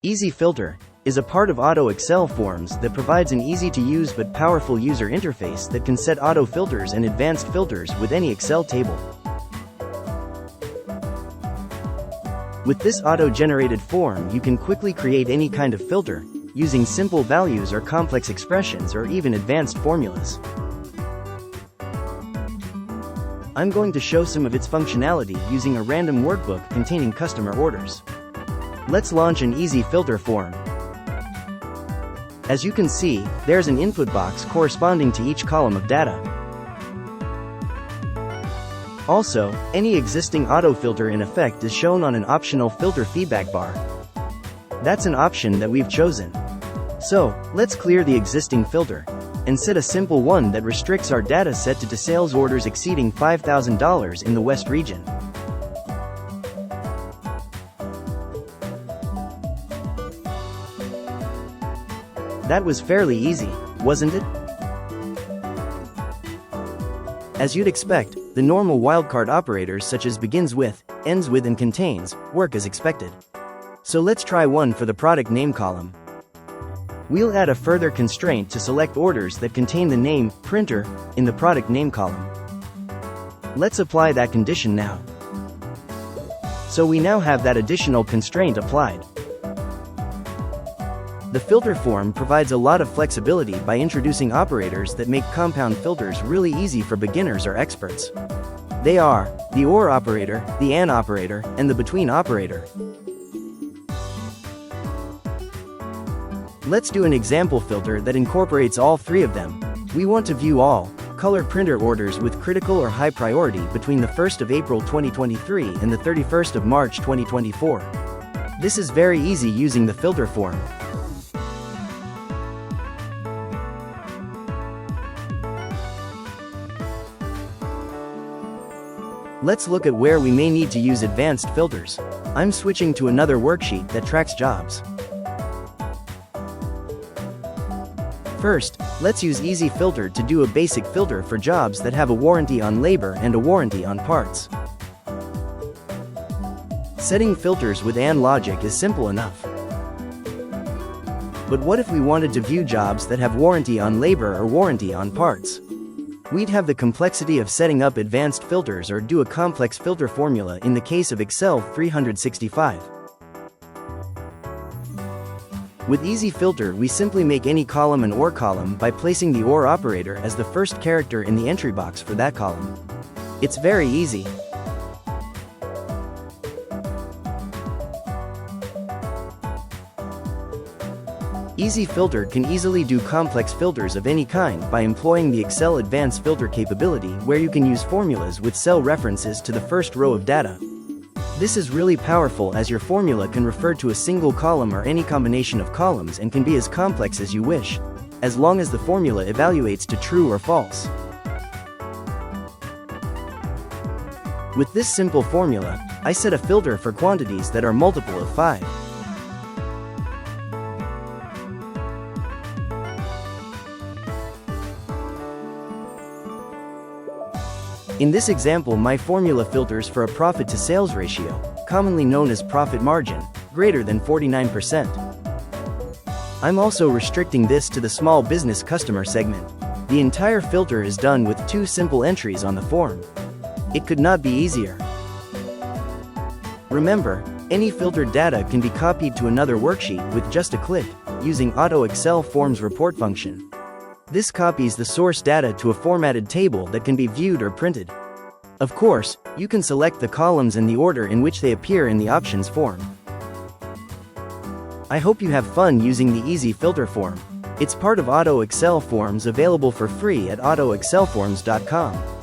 Easy Filter is a part of Auto ExcelForms that provides an easy-to-use but powerful user interface that can set auto filters and advanced filters with any Excel table. With this auto-generated form, you can quickly create any kind of filter, using simple values or complex expressions or even advanced formulas. I'm going to show some of its functionality using a random workbook containing customer orders. Let's launch an easy filter form. As you can see, there's an input box corresponding to each column of data. Also, any existing auto filter in effect is shown on an optional filter feedback bar. That's an option that we've chosen. So, let's clear the existing filter and set a simple one that restricts our data set to sales orders exceeding $5,000 in the West region. That was fairly easy, wasn't it? As you'd expect, the normal wildcard operators such as begins with, ends with and contains, work as expected. So let's try one for the product name column. We'll add a further constraint to select orders that contain the name, printer, in the product name column. Let's apply that condition now. So we now have that additional constraint applied. The filter form provides a lot of flexibility by introducing operators that make compound filters really easy for beginners or experts. They are the OR operator, the AND operator, and the between operator. Let's do an example filter that incorporates all three of them. We want to view all color printer orders with critical or high priority between the 1st of April 2023 and the 31st of March 2024. This is very easy using the filter form. Let's look at where we may need to use advanced filters. I'm switching to another worksheet that tracks jobs. First, let's use Easy Filter to do a basic filter for jobs that have a warranty on labor and a warranty on parts. Setting filters with AND logic is simple enough. But what if we wanted to view jobs that have warranty on labor or warranty on parts? We'd have the complexity of setting up advanced filters or do a complex filter formula in the case of Excel 365. With Easy Filter, we simply make any column an OR column by placing the OR operator as the first character in the entry box for that column. It's very easy. Easy Filter can easily do complex filters of any kind by employing the Excel Advanced Filter capability where you can use formulas with cell references to the first row of data. This is really powerful as your formula can refer to a single column or any combination of columns and can be as complex as you wish, as long as the formula evaluates to true or false. With this simple formula, I set a filter for quantities that are multiple of 5. In this example, my formula filters for a profit to sales ratio, commonly known as profit margin, greater than 49%. I'm also restricting this to the small business customer segment. The entire filter is done with 2 simple entries on the form. It could not be easier. Remember, any filtered data can be copied to another worksheet with just a click, using Auto ExcelForms report function. This copies the source data to a formatted table that can be viewed or printed. Of course, you can select the columns and the order in which they appear in the options form. I hope you have fun using the Easy Filter form. It's part of Auto ExcelForms, available for free at autoexcelforms.com.